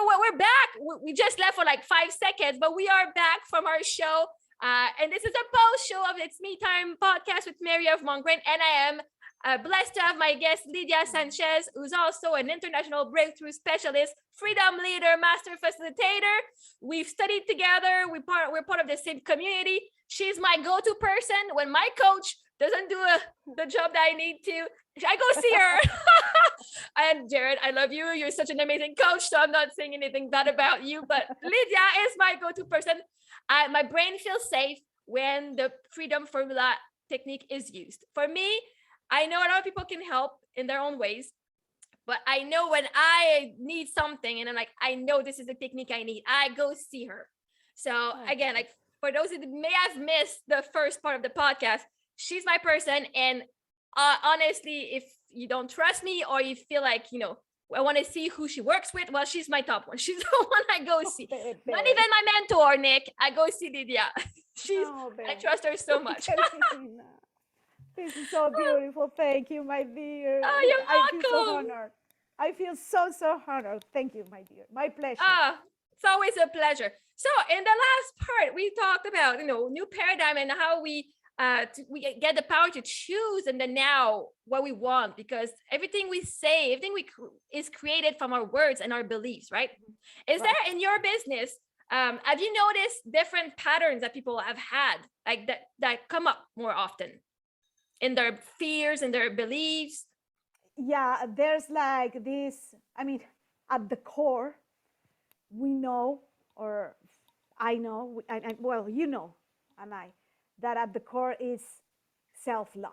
we're back. We just left for like 5 seconds, but we are back from our show. And this is a post show of It's Me Time podcast with Marie-Ève and I am blessed to have my guest Lydia Sanchez, who's also an international breakthrough specialist, freedom leader, master facilitator. We've studied together. We're part of the same community. She's my go-to person when my coach doesn't do the job that I need to. I go see her. And Jared, I love you. You're such an amazing coach, so I'm not saying anything bad about you, but Lydia is my go-to person. My brain feels safe when the freedom formula technique is used. For me, I know a lot of people can help in their own ways, but I know when I need something and I'm like, I know this is the technique I need, I go see her. So again, like for those who may have missed the first part of the podcast, she's my person. And honestly, if you don't trust me or you feel like, I want to see who she works with, well, she's my top one. She's the one I go see. Not even my mentor, Nick. I go see Lydia. I trust her so much. This is so beautiful. Thank you, my dear. Oh, you're welcome. I feel so honored. I feel so honored. Thank you, my dear. My pleasure. It's always a pleasure. So in the last part, we talked about, new paradigm and how we get the power to choose and then now what we want, because everything we say, is created from our words and our beliefs, right? Is there in your business, have you noticed different patterns that people have had, like that come up more often in their fears and their beliefs? Yeah, there's like this, at the core, we know, or I know, well, and I, that at the core is self-love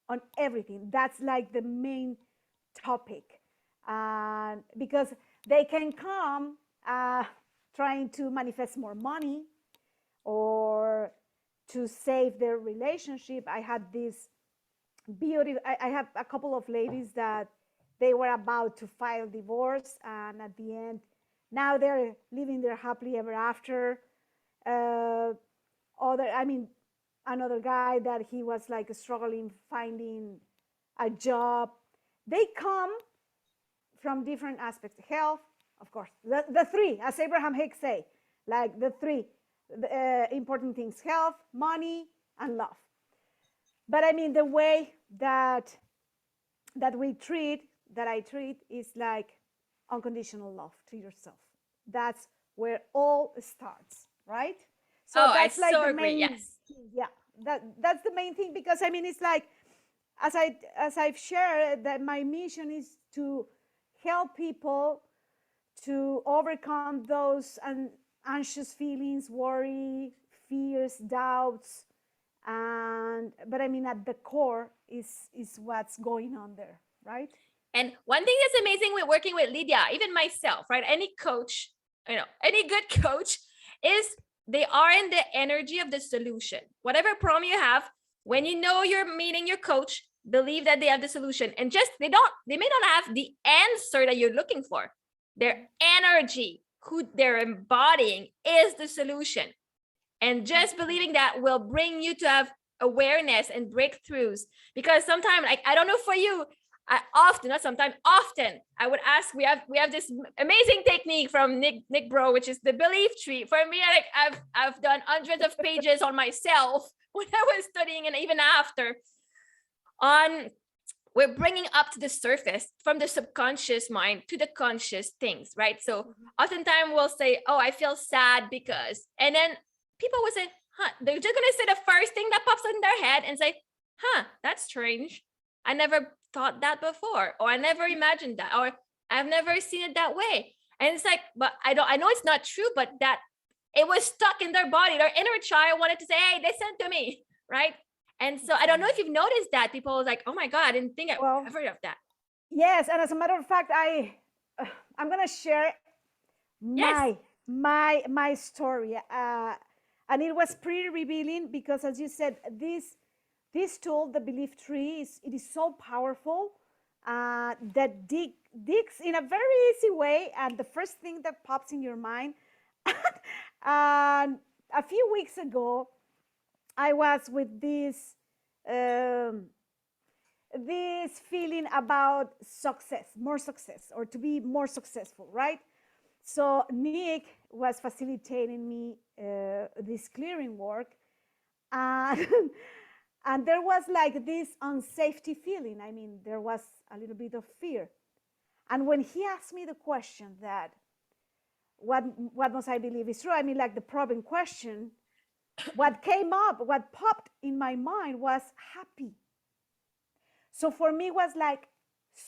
on everything. That's like the main topic. And because they can come trying to manifest more money or to save their relationship. I had this beautiful, I have a couple of ladies that they were about to file divorce, and at the end, now they're living their happily ever after. Another guy that he was like struggling finding a job. They come from different aspects. Health, of course, the three, as Abraham Hicks say, like the three important things: health, money, and love. But the way that I treat is like unconditional love to yourself. That's where all starts, right? So that's like the main, yes. Yeah, that's the main thing, because it's like, as I've shared, that my mission is to help people to overcome those anxious feelings, worry, fears, doubts, but at the core is what's going on there, right? And one thing that's amazing with working with Lydia, even myself, right? Any coach, any good coach is they are in the energy of the solution. Whatever problem you have, when you're meeting your coach, believe that they have the solution, and they may not have the answer that you're looking for. Their energy, who they're embodying, is the solution. And just believing that will bring you to have awareness and breakthroughs. Because sometimes, like, I don't know for you, often I would ask, we have this amazing technique from Nick Bro, which is the belief tree. For me, like I've done hundreds of pages on myself when I was studying, and even after, we're bringing up to the surface from the subconscious mind to the conscious things, right? So oftentimes we'll say, oh, I feel sad because, and then people will say, they're just going to say the first thing that pops in their head and say, that's strange. I never thought that before, or I never imagined that, or I've never seen it that way. And it's like, but I know it's not true, but that it was stuck in their body. Their inner child wanted to say, hey, listen to me, right? And so I don't know if you've noticed that people was like, oh my God, I didn't think I've heard of that. Yes, and as a matter of fact, I'm gonna share my story, and it was pretty revealing, because, as you said, this tool, the belief tree, it is so powerful that digs in a very easy way at the first thing that pops in your mind. And a few weeks ago, I was with this feeling about success, more success, or to be more successful, right? So Nick was facilitating me this clearing work, and and there was like this unsafety feeling. I mean, there was a little bit of fear. And when he asked me the question that what must I believe is true, I mean, like the probing question, what came up, what popped in my mind was happy. So for me, it was like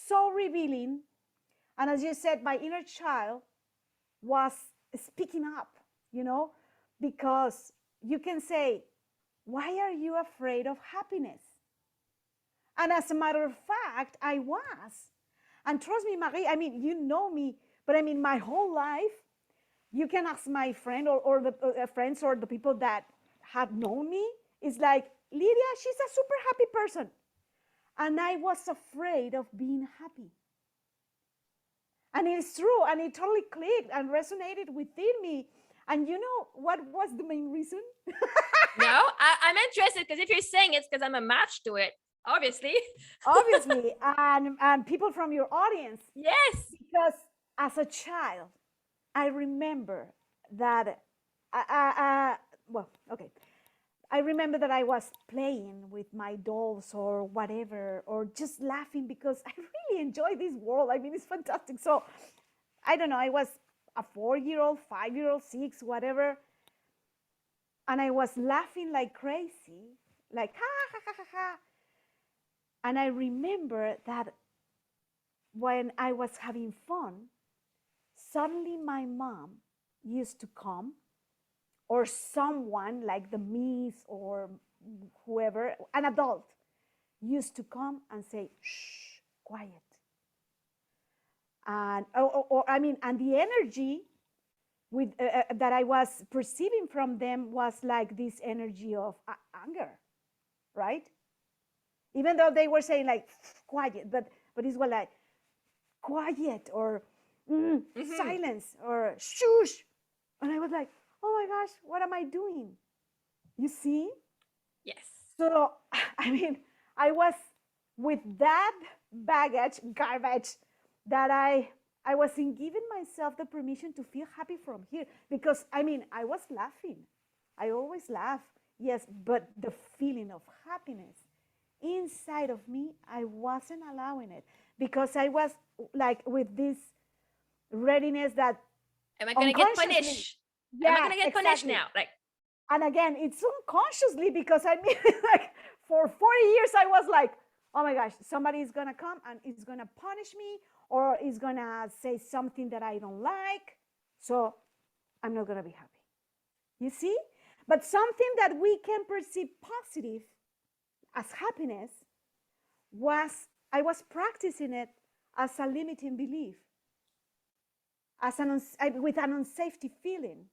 so revealing. And as you said, my inner child was speaking up, you know, because you can say, why are you afraid of happiness? And as a matter of fact, I was. And trust me, Marie, I mean, you know me, but I mean, my whole life, you can ask my friend or the friends or the people that have known me, it's like, Lydia, she's a super happy person. And I was afraid of being happy. And it's true, and it totally clicked and resonated within me. And you know what was the main reason? No, I'm interested, because if you're saying it's because I'm a match to it, obviously. Obviously, and people from your audience. Yes. Because as a child, I remember that, I remember that I was playing with my dolls or whatever, or just laughing because I really enjoy this world. I mean, it's fantastic. So I don't know, I was a 4-year-old, 5-year-old, 6, whatever. And I was laughing like crazy, like, ha, ha, ha, ha, ha. And I remember that when I was having fun, suddenly my mom used to come, or someone like the miss or whoever, an adult, used to come and say, shh, quiet. And, and the energy with that I was perceiving from them was like this energy of anger, right? Even though they were saying like, quiet, but it's what, like, quiet, or silence, or shush. And I was like, oh my gosh, what am I doing? You see? Yes. So, I mean, I was with that garbage, that I wasn't giving myself the permission to feel happy from here. Because, I mean, I was laughing. I always laugh, yes, but the feeling of happiness inside of me, I wasn't allowing it, because I was like with this readiness that, am I going to get punished? Yeah, am I going to get punished exactly. now? Like, and again, it's unconsciously, because I mean, like for 40 years, I was like, oh my gosh, somebody is going to come and is going to punish me, or is going to say something that I don't like. So I'm not going to be happy. You see? But something that we can perceive positive as happiness I was practicing it as a limiting belief, with an unsafety feeling,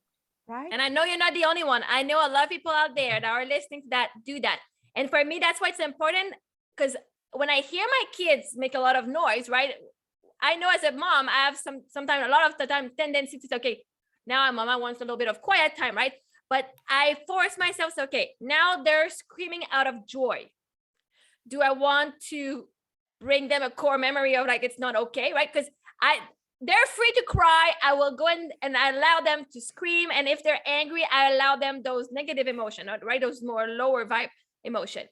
right? And I know you're not the only one. I know a lot of people out there that are listening to that do that. And for me, that's why it's important, because when I hear my kids make a lot of noise, right? I know as a mom, I have sometimes a lot of the time tendency to say, okay, now mama wants a little bit of quiet time, right? But I force myself to, okay, now they're screaming out of joy. Do I want to bring them a core memory of like, it's not okay, right? Because they're free to cry. I will go in and I allow them to scream. And if they're angry, I allow them those negative emotion, right? Those more lower vibe emotion.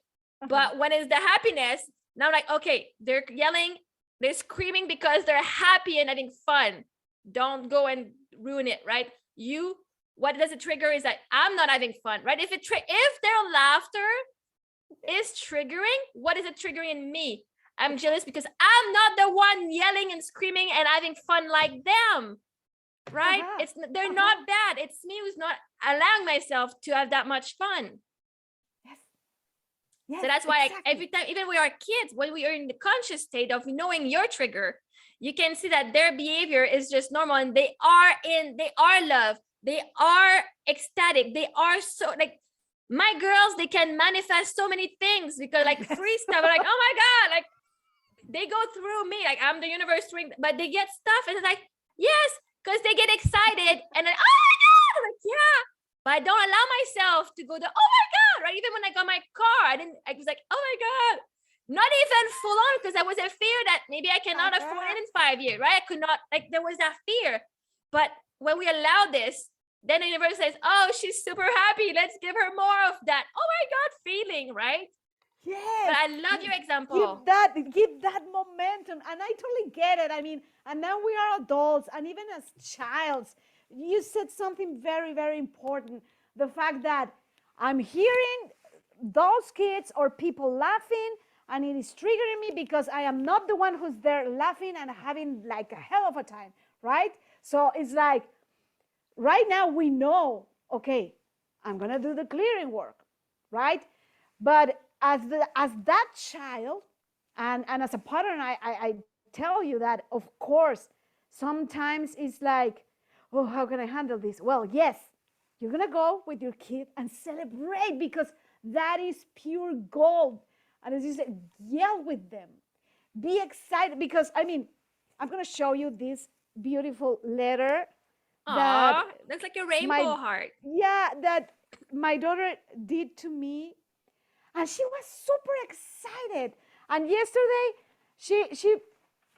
But when it's the happiness, now like, okay, they're yelling, they're screaming because they're happy and having fun. Don't go and ruin it, right? What does it trigger is that I'm not having fun, right? If their laughter is triggering, what is it triggering in me? I'm jealous because I'm not the one yelling and screaming and having fun like them, right? They're not bad. It's me who's not allowing myself to have that much fun. Yes, so that's why exactly. every time, even we are kids, when we are in the conscious state of knowing your trigger, you can see that their behavior is just normal, and they are love, they are ecstatic, they are so like, my girls, they can manifest so many things because like free stuff, like, oh my God, like they go through me, like I'm the universe doing, but they get stuff and it's like, yes, because they get excited and then, oh my God, like, yeah. But I don't allow myself to go to, oh my God, right? Even when I got my car, I was like, oh my God, not even full on, because I was in fear that maybe I cannot afford it in 5 years, right? I could not, like, there was that fear. But when we allow this, then the universe says, oh, she's super happy. Let's give her more of that. Oh my God, feeling, right? Yes. But I love your example. Give that momentum. And I totally get it. I mean, and now we are adults, and even as childs, you said something very, very important. The fact that I'm hearing those kids or people laughing, and it is triggering me because I am not the one who's there laughing and having like a hell of a time, right? So it's like, right now we know, okay, I'm gonna do the clearing work, right? But as that child, and as a partner, I tell you that, of course, sometimes it's like, oh, how can I handle this? Well, yes, you're gonna go with your kid and celebrate, because that is pure gold. And as you said, yell with them, be excited, because I mean, I'm gonna show you this beautiful letter that that's like a rainbow heart. Yeah, that my daughter did to me, and she was super excited. And yesterday, she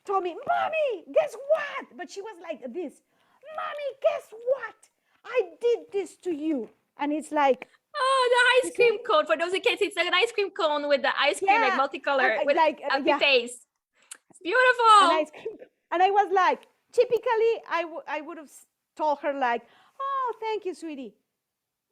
told me, "Mommy, guess what?" But she was like this, "Mommy, guess what? I did this to you." And it's like, oh, the ice cream cone. For those who can't see, it's like an ice cream cone with the ice cream, like multicolor, with like a face. It's beautiful. An ice cream. And I was like, typically, I would have told her like, "Oh, thank you, sweetie."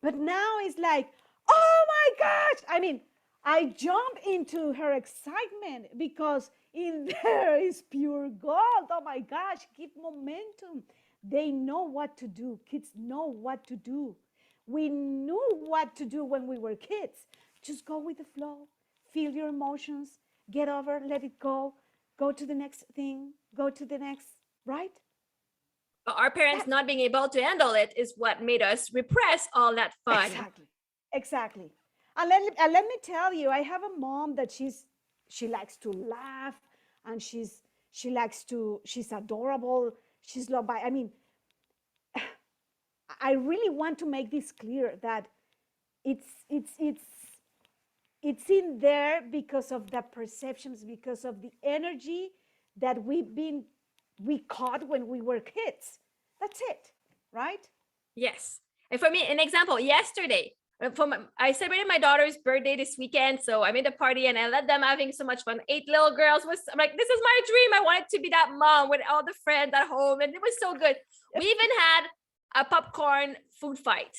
But now it's like, "Oh my gosh!" I mean, I jump into her excitement because in there is pure gold. Oh my gosh, give momentum. They know what to do. Kids know what to do. We knew what to do when we were kids. Just go with the flow, feel your emotions, get over, let it go to the next thing, go to the next, right? But our parents not being able to handle it is what made us repress all that fun. Exactly. And let me tell you, I have a mom that she likes to laugh, and she's adorable. She's loved by, I mean, I really want to make this clear that it's in there because of the perceptions, because of the energy that we caught when we were kids. That's it, right? Yes. And for me, an example, yesterday, I celebrated my daughter's birthday this weekend. So I made a party and I let them having so much fun. 8 little girls. I'm like, this is my dream. I wanted to be that mom with all the friends at home. And it was so good. Yep. We even had a popcorn food fight.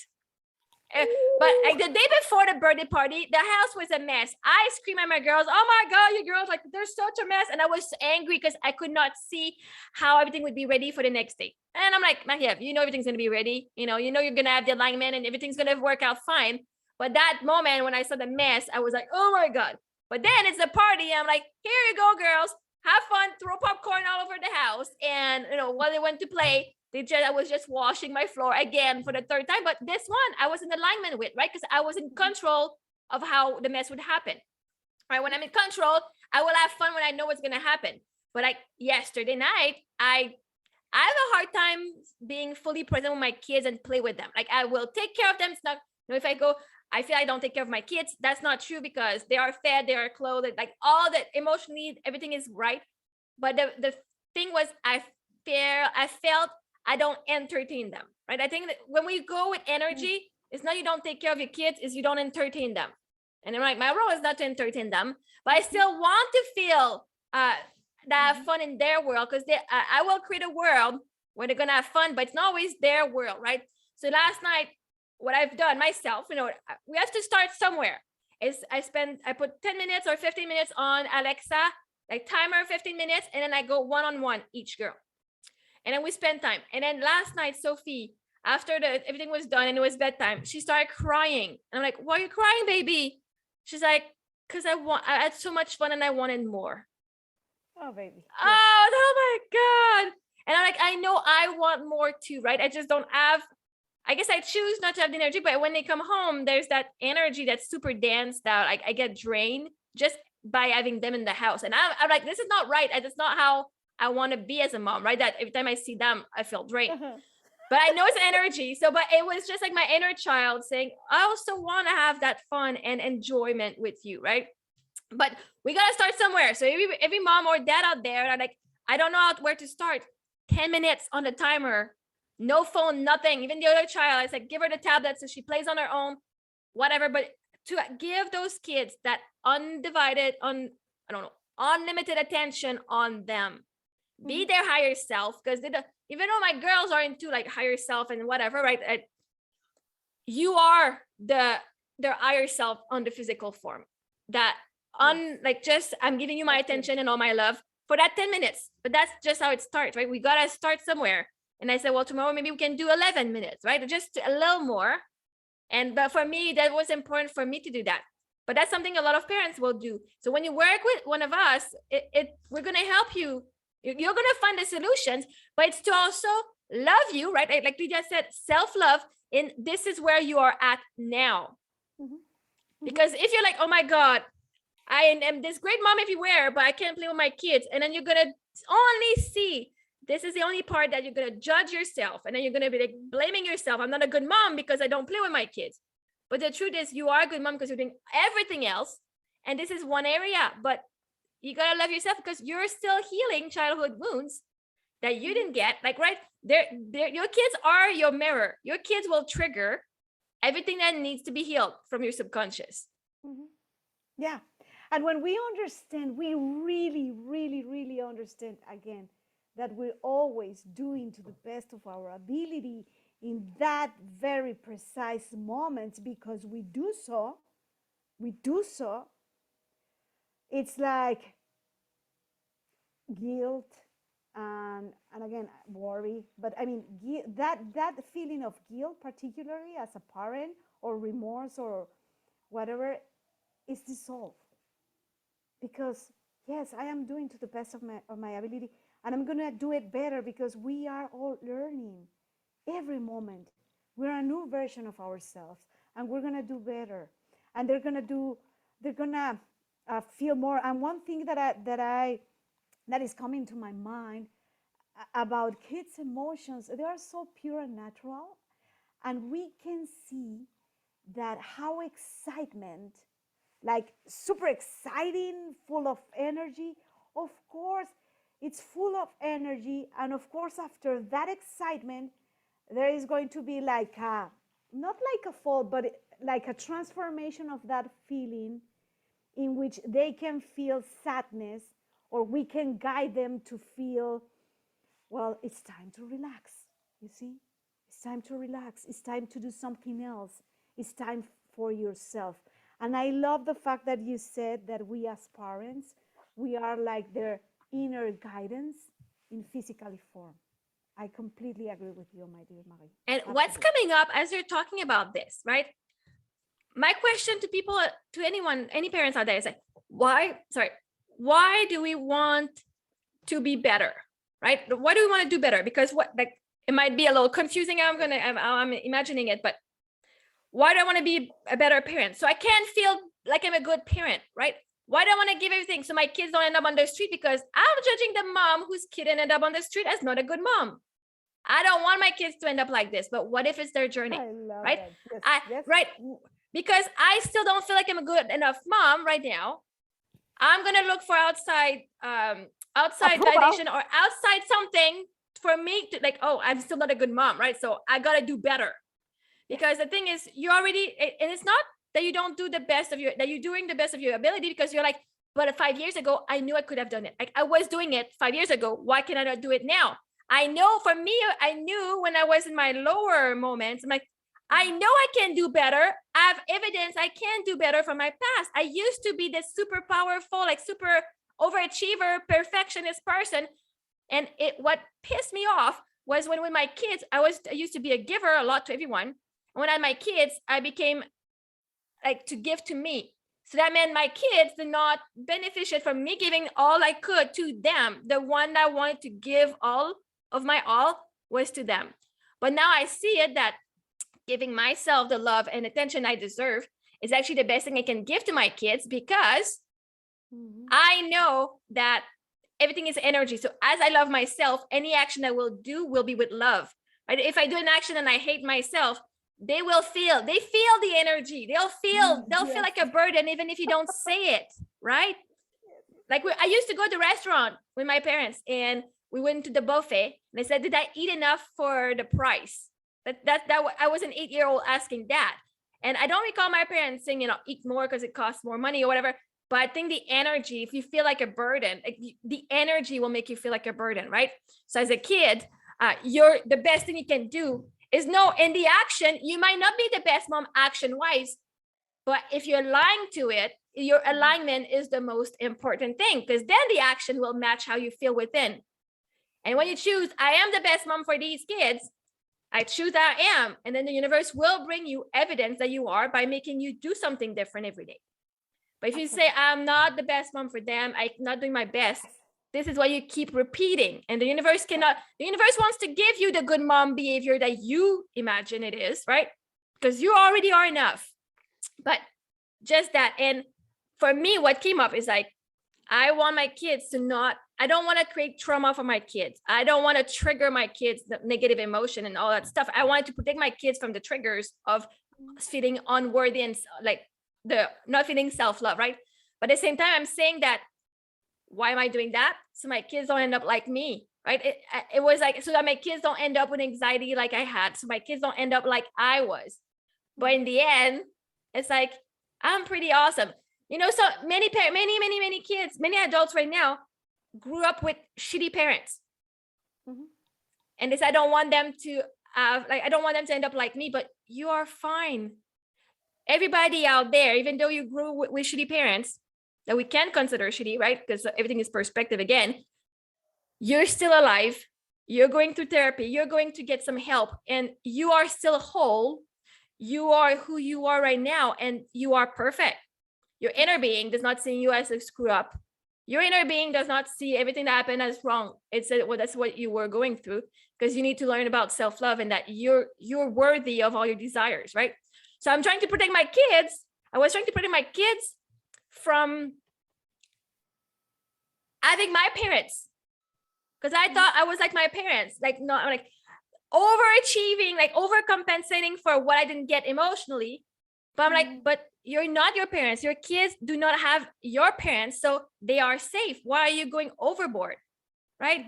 But like the day before the birthday party, the house was a mess. I screamed at my girls, "Oh my God, you girls, like they're such a mess." And I was angry because I could not see how everything would be ready for the next day. And I'm like, Marie-Ève, you know everything's going to be ready. You know you're going to have the alignment and everything's going to work out fine. But that moment when I saw the mess, I was like, oh my God. But then it's the party. I'm like, here you go, girls. Have fun. Throw popcorn all over the house. And, while they went to play, I was just washing my floor again for the third time. But this one, I was in alignment with, right? Because I was in control of how the mess would happen. Right? When I'm in control, I will have fun when I know what's going to happen. But like yesterday night, I have a hard time being fully present with my kids and play with them. Like I will take care of them. It's not, if I go, I feel I don't take care of my kids. That's not true because they are fed, they are clothed, like all that emotionally, everything is right. But the thing was, I felt I don't entertain them, right? I think that when we go with energy, it's not you don't take care of your kids, it's you don't entertain them. And I'm like, my role is not to entertain them, but I still want to feel that fun in their world, because I will create a world where they're gonna have fun, but it's not always their world, right? So last night, what I've done myself, we have to start somewhere. Is I put 10 minutes or 15 minutes on Alexa, like timer 15 minutes, and then I go one-on-one each girl. And then we spend time. And then last night, Sophie, after everything was done and it was bedtime, she started crying. And I'm like, why are you crying, baby? She's like, because I had so much fun and I wanted more. Oh, baby. Oh my God. And I'm like, I know I want more too, right? I just don't have, I guess I choose not to have the energy, but when they come home, there's that energy that's super danced out. I get drained just by having them in the house. And I'm like, this is not right. That's not how I want to be as a mom, right? That every time I see them, I feel drained. But I know it's energy. So, but it was just like my inner child saying, I also want to have that fun and enjoyment with you, right? But we got to start somewhere. So every mom or dad out there, are like, I don't know where to start. 10 minutes on the timer. No phone, nothing. Even the other child, I said, give her the tablet so she plays on her own, whatever. But to give those kids that undivided, unlimited attention on them. Be their higher self, because even though my girls are into like higher self and whatever, right? You are their higher self on the physical form. That like just I'm giving you my attention and all my love for that 10 minutes. But that's just how it starts, right? We gotta start somewhere. And I said, well, tomorrow maybe we can do 11 minutes, right? Just a little more. But for me, that was important for me to do that. But that's something a lot of parents will do. So when you work with one of us, we're gonna help you. You're gonna find the solutions, but it's to also love you, right? Like Lydia said, self-love. And this is where you are at now. Because if you're like, oh my God, I am this great mom everywhere, but I can't play with my kids. And then you're going to only see, this is the only part that you're going to judge yourself. And then you're going to be like blaming yourself. I'm not a good mom because I don't play with my kids. But the truth is you are a good mom because you're doing everything else. And this is one area, but you got to love yourself because you're still healing childhood wounds that you didn't get. Like, right, your kids are your mirror. Your kids will trigger everything that needs to be healed from your subconscious. Yeah. And when we understand, we really, really, really understand again that we're always doing to the best of our ability in that very precise moment, because we do so, it's like guilt and again worry, but I mean that feeling of guilt, particularly as a parent, or remorse or whatever, is dissolved, because yes, I am doing to the best of my ability, and I'm gonna do it better, because we are all learning every moment. We're a new version of ourselves, and we're gonna do better, and they're gonna feel more. And one thing that is coming to my mind about kids' emotions, they are so pure and natural, and we can see that how excitement, like super exciting, full of energy, of course it's full of energy, and of course after that excitement there is going to be like a, not like a fall, but like a transformation of that feeling, in which they can feel sadness, or we can guide them to feel, well, it's time to relax. You see, it's time to relax. It's time to do something else. It's time for yourself. And I love the fact that you said that we as parents, we are like their inner guidance in physically form. I completely agree with you, my dear Marie. And absolutely. What's coming up as you're talking about this, right? My question to people, to anyone, any parents out there is like, why do we want to be better, right? Why do we want to do better? Because it might be a little confusing. I'm imagining it, but why do I want to be a better parent? So I can feel like I'm a good parent, right? Why do I want to give everything so my kids don't end up on the street? Because I'm judging the mom whose kid ended up on the street as not a good mom. I don't want my kids to end up like this, but what if it's their journey, right? Yes. Right? Because I still don't feel like I'm a good enough mom right now. I'm going to look for outside validation or outside something for me to like, oh, I'm still not a good mom, right? So I got to do better. Because the thing is, you already, and it's not that you don't do the best of that you're doing the best of your ability, because you're like, but 5 years ago, I knew I could have done it. Like I was doing it 5 years ago. Why can I not do it now? I know for me, I knew when I was in my lower moments, I'm like, I know I can do better. I have evidence I can do better from my past. I used to be this super powerful, like super overachiever, perfectionist person. And what pissed me off was when with my kids, I used to be a giver a lot to everyone. When I had my kids, I became like to give to me. So that meant my kids did not benefit from me giving all I could to them. The one that I wanted to give all of my all was to them. But now I see it that giving myself the love and attention I deserve is actually the best thing I can give to my kids, because I know that everything is energy. So as I love myself, any action I will do will be with love. Right? If I do an action and I hate myself, they feel the energy. They'll feel like a burden, even if you don't say it, right? Like I used to go to the restaurant with my parents, and we went to the buffet and I said, did I eat enough for the price? I was an 8-year-old asking that. And I don't recall my parents saying, eat more because it costs more money or whatever. But I think the energy, if you feel like a burden, the energy will make you feel like a burden, right? So as a kid, the best thing you can do is know in the action, you might not be the best mom action-wise, but if you're aligned to it, your alignment is the most important thing, because then the action will match how you feel within. And when you choose, I am the best mom for these kids, I choose that I am. And then the universe will bring you evidence that you are by making you do something different every day. But if you say, I'm not the best mom for them, I'm not doing my best, this is what you keep repeating. And the universe wants to give you the good mom behavior that you imagine it is, right? Because you already are enough. But just that. And for me, what came up is like, I want my kids I don't want to create trauma for my kids. I don't want to trigger my kids, the negative emotion and all that stuff. I wanted to protect my kids from the triggers of feeling unworthy and like the not feeling self-love, right? But at the same time, I'm saying that, why am I doing that? So my kids don't end up like me, right? It was like, so that my kids don't end up with anxiety like I had. So my kids don't end up like I was. But in the end, it's like, I'm pretty awesome. So many kids, many adults right now grew up with shitty parents. And this, I don't want them to I don't want them to end up like me, but you are fine. Everybody out there, even though you grew with shitty parents, that we can consider shitty, right? Because everything is perspective again. You're still alive. You're going through therapy. You're going to get some help, and you are still whole. You are who you are right now, and you are perfect. Your inner being does not see you as a screw up. Your inner being does not see everything that happened as wrong. It's that's what you were going through, because you need to learn about self-love and that you're worthy of all your desires, right? So I'm trying to protect my kids. I was trying to protect my kids from having my parents, because I thought I was like my parents, like not like overachieving, like overcompensating for what I didn't get emotionally. But I'm like, but you're not your parents. Your kids do not have your parents, so they are safe. Why are you going overboard, right?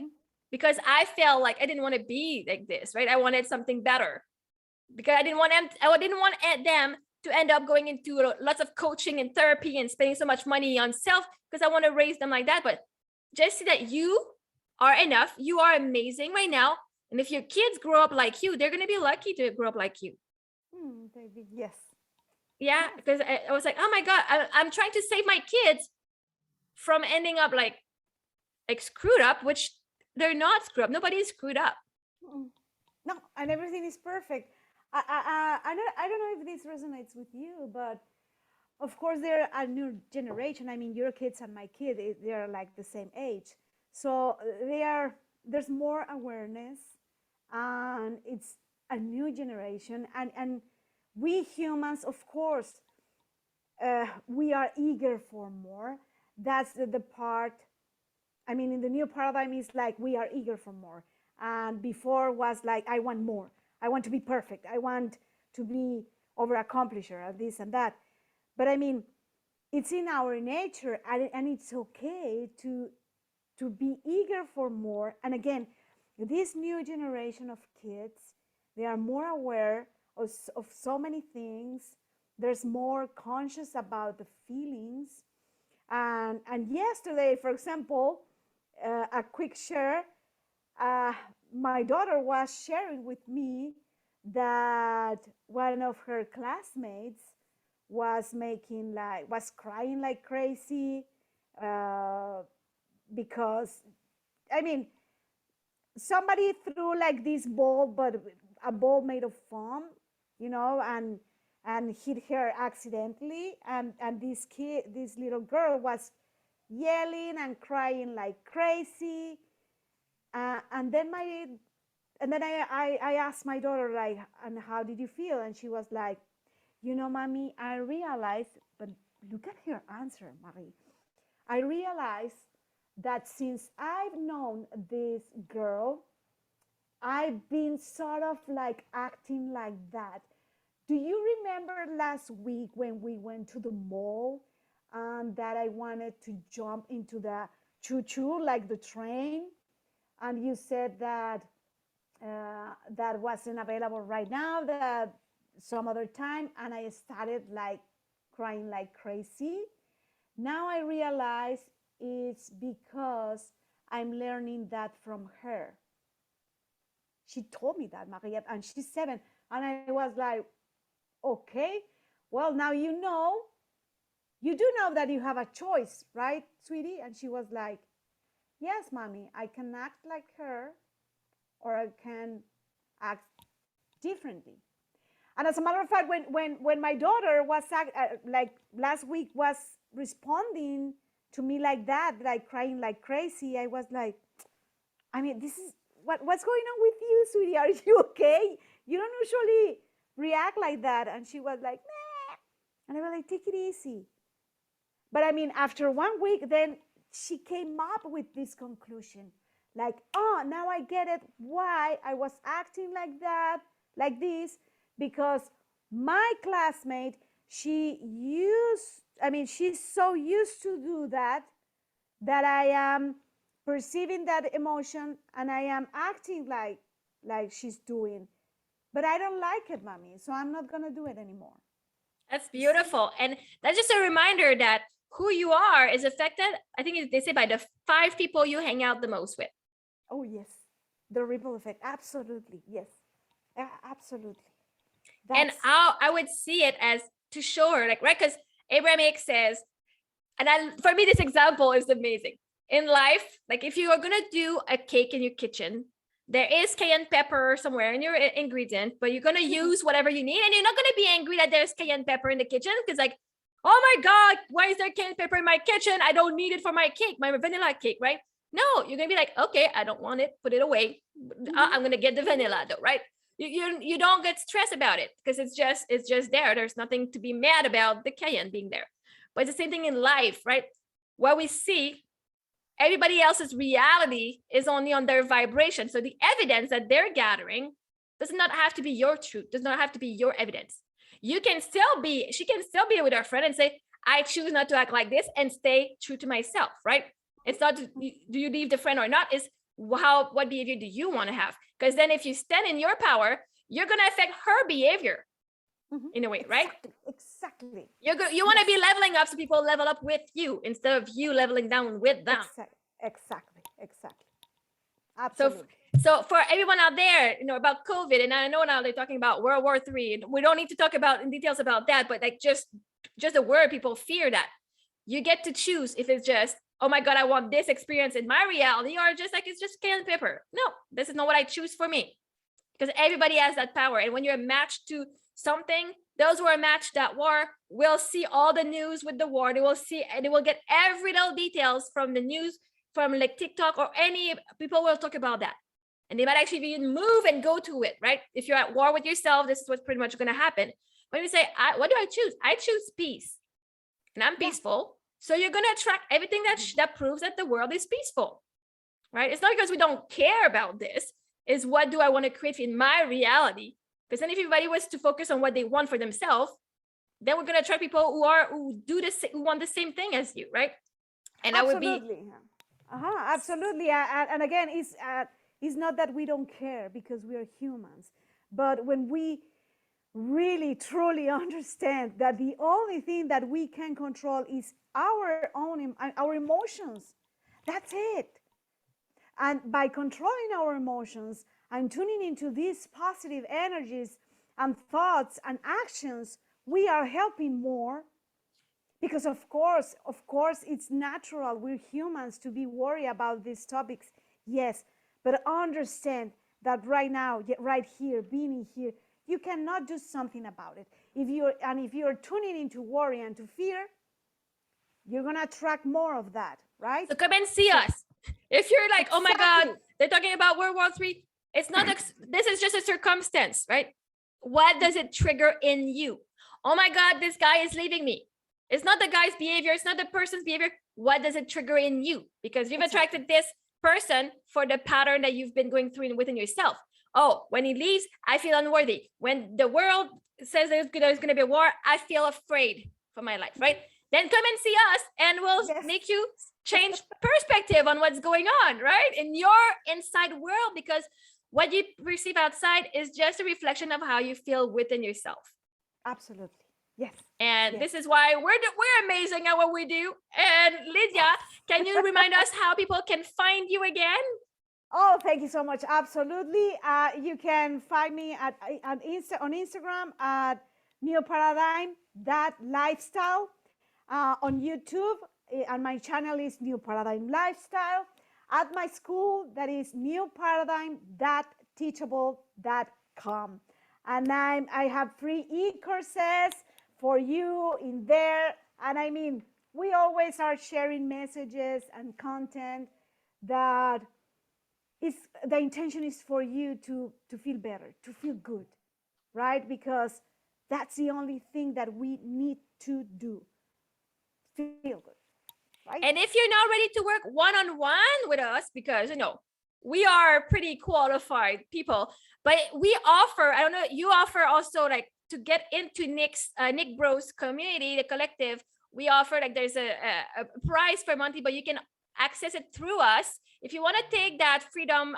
Because I felt like I didn't want to be like this, right? I wanted something better, because I didn't want them to end up going into lots of coaching and therapy and spending so much money on self, because I want to raise them like that. But just see that you are enough. You are amazing right now. And if your kids grow up like you, they're going to be lucky to grow up like you. Baby, yes. Yeah, because I was like, oh my God, I'm trying to save my kids from ending up like screwed up, which they're not screwed up. Nobody's screwed up. No, and everything is perfect. I don't know if this resonates with you, but of course they're a new generation. I mean, your kids and my kid, they're like the same age. So there's more awareness, and it's a new generation. And we humans, of course, we are eager for more. That's the part. I mean, in the new paradigm is like we are eager for more. And before was like, I want more. I want to be perfect. I want to be over accomplisher and this and that. But I mean, it's in our nature, and it's okay to be eager for more. And again, this new generation of kids, they are more aware of so many things. There's more conscious about the feelings. And yesterday, for example, a quick share, my daughter was sharing with me that one of her classmates was crying like crazy, because, I mean, somebody threw like this ball, but a ball made of foam, and hit her accidentally, and this little girl was yelling and crying like crazy. And then I asked my daughter, like, and how did you feel? And she was like, mommy, I realized, but look at her answer, Marie. I realized that since I've known this girl, I've been sort of like acting like that. Do you remember last week when we went to the mall and that I wanted to jump into the choo-choo, like the train? and you said that that wasn't available right now, that some other time, and I started like crying like crazy. Now I realize it's because I'm learning that from her. She told me that, Marie-Ève, and she's 7, and I was like, okay, well, now you do know that you have a choice, right, sweetie? And she was like, yes, mommy, I can act like her, or I can act differently. And as a matter of fact, when my daughter was like last week was responding to me like that, like crying like crazy, I was like, I mean, this is what's going on with you, sweetie? Are you okay? You don't usually react like that. And she was like, nah. And I was like, take it easy. But I mean, after 1 week, then she came up with this conclusion, like, oh, now I get it, why I was acting like that, like this, because my classmate, she's so used to do that, that I am perceiving that emotion and I am acting like she's doing. But I don't like it, mommy, so I'm not gonna do it anymore. That's beautiful. And that's just a reminder that who you are is affected, I think they say, by the 5 people you hang out the most with. Oh, yes. The ripple effect. Absolutely. Yes. Absolutely. And how I would see it as to show her, like, right? Because Abraham Hicks says, and for me, this example is amazing. In life, like if you are going to do a cake in your kitchen, there is cayenne pepper somewhere in your ingredient, but you're going to use whatever you need. And you're not going to be angry that there's cayenne pepper in the kitchen because, like, oh my God, why is there cayenne pepper in my kitchen? I don't need it for my cake, my vanilla cake, right? No, you're going to be like, okay, I don't want it. Put it away. I'm going to get the vanilla though, right? You don't get stressed about it because it's just there. There's nothing to be mad about the cayenne being there. But it's the same thing in life, right? What we see, everybody else's reality is only on their vibration. So the evidence that they're gathering does not have to be your truth, does not have to be your evidence. She can still be with her friend and say, I choose not to act like this and stay true to myself, right? It's not, do you leave the friend or not? It's what behavior do you want to have? Because then if you stand in your power, you're going to affect her behavior in a way, right? Exactly. You want to be leveling up so people level up with you instead of you leveling down with them. Exactly. Absolutely. So for everyone out there, about COVID, and I know now they're talking about World War III, and we don't need to talk about in details about that, but like just a word, people fear that. You get to choose if it's just, oh my God, I want this experience in my reality, or just like, it's just cayenne pepper. No, this is not what I choose for me. Because everybody has that power. And when you're matched to something, those who are matched that war will see all the news with the war. They will see, and they will get every little details from the news, from like TikTok, or any people will talk about that. And they might actually even move and go to it, right? If you're at war with yourself, this is what's pretty much going to happen. When you say, what do I choose? I choose peace. And I'm peaceful. So you're going to attract everything that proves that the world is peaceful, right? It's not because we don't care about this. Is what do I want to create in my reality? Because then if everybody was to focus on what they want for themselves, then we're going to attract people who want the same thing as you, right? And absolutely. That would be... Absolutely. And again, it's not that we don't care because we are humans, but when we really truly understand that the only thing that we can control is our emotions, that's it. And by controlling our emotions and tuning into these positive energies and thoughts and actions, we are helping more. Because of course, it's natural, we're humans, to be worried about these topics, yes, but understand that right now, right here, being here, you cannot do something about it. If you're tuning into worry and to fear, you're gonna attract more of that, right? So come and see us. If you're like, oh my God, they're talking about World War III, it's not, this is just a circumstance, right? What does it trigger in you? Oh my God, this guy is leaving me. It's not the guy's behavior. It's not the person's behavior. What does it trigger in you? Because you've attracted this person for the pattern that you've been going through within yourself. Oh, when he leaves, I feel unworthy. When the world says there's going to be a war, I feel afraid for my life, right? then come and see us and we'll Yes. make you change perspective on what's going on, right? In your inside world, because what you perceive outside is just a reflection of how you feel within yourself. Absolutely. Yes. And Yes. this is why we're amazing at what we do. And Lydia, can you remind us how people can find you again? Oh, thank you so much. Absolutely. You can find me on Instagram at neoparadigm.lifestyle. On YouTube, and my channel is New Paradigm Lifestyle. At my school, that is newparadigm.teachable.com. And I have free e-courses for you in there. And I mean, we always are sharing messages and content that is, the intention is for you to feel better, to feel good, right? Because that's the only thing that we need to do. Feel good, right? And if you're not ready to work one-on-one with us, because we are pretty qualified people, but we offer, I don't know, you offer also like to get into Nick Bro's community, the collective. We offer like there's a price per monthly, but you can access it through us. If you want to take that Freedom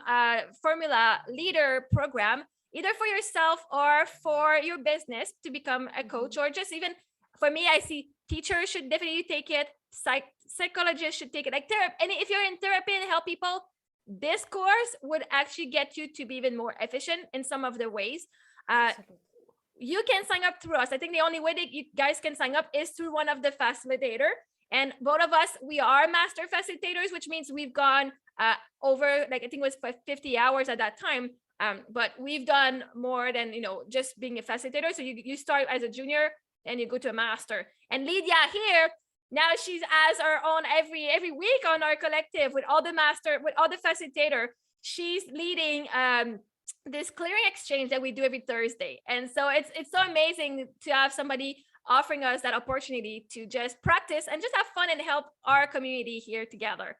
Formula Leader program, either for yourself or for your business to become a coach, or just even for me, I see teachers should definitely take it. Psychologists should take it. Like therapy. And if you're in therapy and help people, this course would actually get you to be even more efficient in some of the ways. You can sign up through us. I think the only way that you guys can sign up is through one of the facilitator. And both of us, we are master facilitators, which means we've gone over, like I think it was 50 hours at that time. But we've done more than, just being a facilitator. So you start as a junior and you go to a master. And Lydia here, now she's as our own every week on our collective with all the facilitator. She's leading this clearing exchange that we do every Thursday. And so it's so amazing to have somebody offering us that opportunity to just practice and just have fun and help our community here together.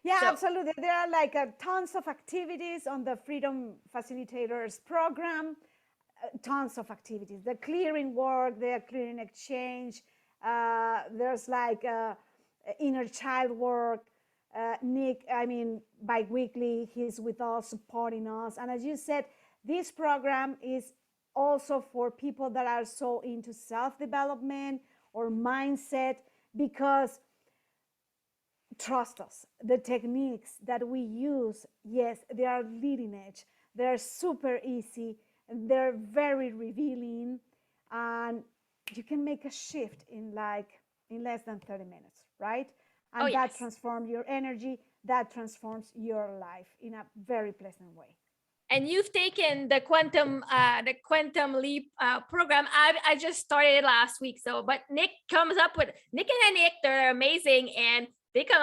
Yeah, absolutely. There are like tons of activities on the Freedom Facilitators program, tons of activities. The clearing work, the clearing exchange, there's like inner child work. Nick, bi-weekly, he's with us, supporting us. And as you said, this program is also for people that are so into self-development or mindset, because trust us, the techniques that we use, yes, they are leading edge. They're super easy. They're very revealing, and you can make a shift in less than 30 minutes, right? And that transforms your energy, that transforms your life in a very pleasant way. And you've taken the quantum leap program. I just started it last week. But Nick comes up with Nick, they're amazing, and they come.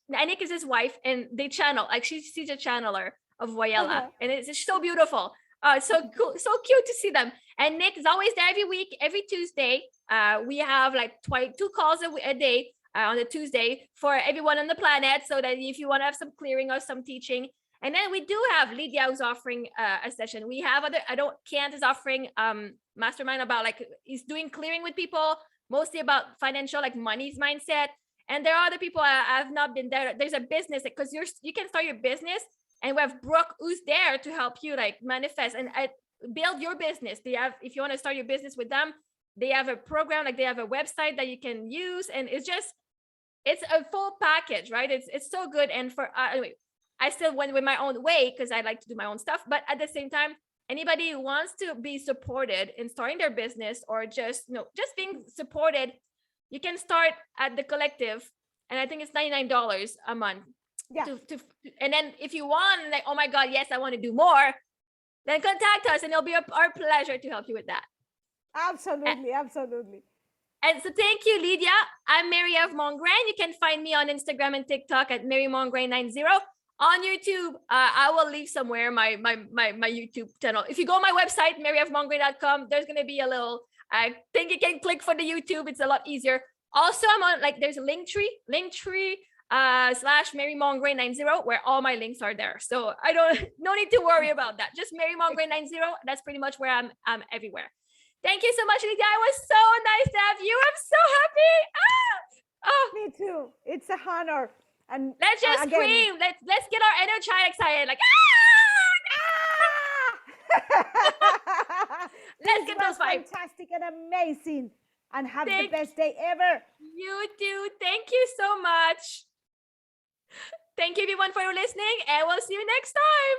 Nick is his wife, and they channel. Like she's a channeler of Wayala, and it's so beautiful. It's so cool, so cute to see them. And Nick is always there every week, every Tuesday. We have like 2 calls a day on a Tuesday for everyone on the planet, so that if you want to have some clearing or some teaching. And then we do have Lydia who's offering a session. We have Kent is offering mastermind about he's doing clearing with people, mostly about financial, money's mindset. And there are other people I've not been there. There's a business, because you can start your business, and we have Brooke who's there to help you manifest and build your business. They have, if you want to start your business with them, they have a program, they have a website that you can use, and it's a full package, right? It's so good. And for anyway, I still went with my own way because I like to do my own stuff. But at the same time, anybody who wants to be supported in starting their business, or just being supported, you can start at the collective, and I think it's $99 a month. Yeah. And then if you want, oh my God, yes, I want to do more, then contact us, and it'll be our pleasure to help you with that. Absolutely, absolutely. And so thank you, Lydia. I'm Marie-Ève Mongrain. You can find me on Instagram and TikTok at MaryMongrain90. On YouTube, I will leave somewhere my YouTube channel. If you go on my website, maryevmongrain.com, there's going to be a little, I think you can click for the YouTube. It's a lot easier. Also, I'm on, there's a Linktree /MaryMongrain90, where all my links are there. So no need to worry about that. Just MaryMongrain90. That's pretty much where I'm everywhere. Thank you so much, Lydia. It was so nice to have you. I'm so happy. Oh, Me too. It's a honor. And let's just again, scream. Let's get our inner child excited. Like, let's this get was those vibes. fantastic and amazing. And have the Thank best day ever. you too. Thank you so much. Thank you everyone for listening, and we'll see you next time.